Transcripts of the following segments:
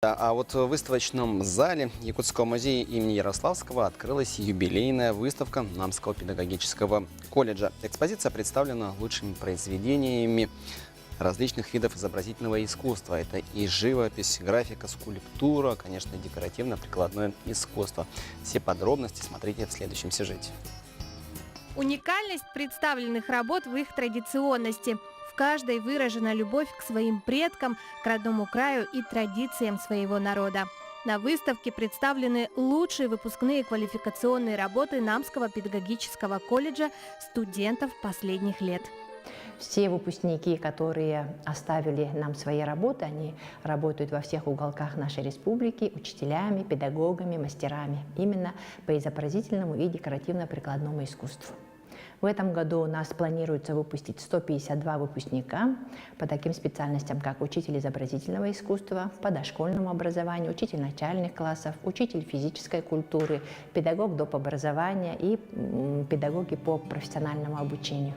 А вот в выставочном зале Якутского музея имени Ярославского открылась юбилейная выставка Намского педагогического колледжа. Экспозиция представлена лучшими произведениями различных видов изобразительного искусства. Это и живопись, графика, скульптура, конечно, декоративно-прикладное искусство. Все подробности смотрите в следующем сюжете. Уникальность представленных работ в их традиционности. В каждой выражена любовь к своим предкам, к родному краю и традициям своего народа. На выставке представлены лучшие выпускные квалификационные работы Намского педагогического колледжа студентов последних лет. Все выпускники, которые оставили нам свои работы, они работают во всех уголках нашей республики учителями, педагогами, мастерами, именно по изобразительному и декоративно-прикладному искусству. В этом году у нас планируется выпустить 152 выпускника по таким специальностям, как учитель изобразительного искусства, по дошкольному образованию, учитель начальных классов, учитель физической культуры, педагог доп. Образования и педагоги по профессиональному обучению.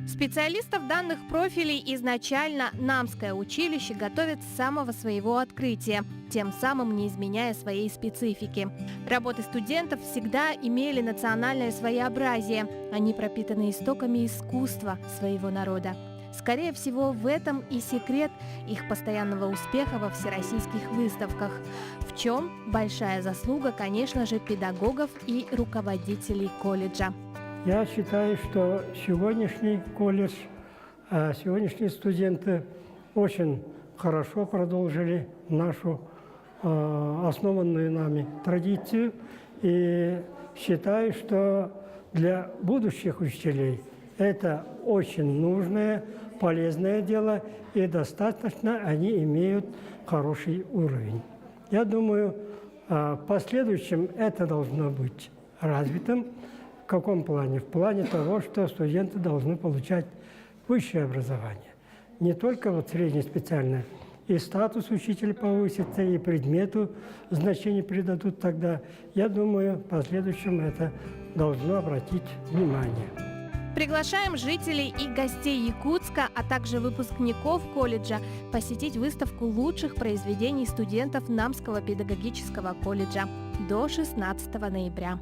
Специалистов данных профилей изначально Намское училище готовит с самого своего открытия, тем самым не изменяя своей специфики. Работы студентов всегда имели национальное своеобразие. Они пропитаны истоками искусства своего народа. Скорее всего, в этом и секрет их постоянного успеха во всероссийских выставках, в чем большая заслуга, конечно же, педагогов и руководителей колледжа. Я считаю, что сегодняшний колледж, сегодняшние студенты очень хорошо продолжили нашу основанную нами традицию. И считаю, что для будущих учителей это очень нужное, полезное дело, и достаточно они имеют хороший уровень. Я думаю, в последующем это должно быть развитым. В каком плане? В плане того, что студенты должны получать высшее образование. Не только вот среднеспециальное. И статус учителя повысится, и предмету значение придадут тогда. Я думаю, в последующем это должно обратить внимание. Приглашаем жителей и гостей Якутска, а также выпускников колледжа посетить выставку лучших произведений студентов Намского педагогического колледжа до 16 ноября.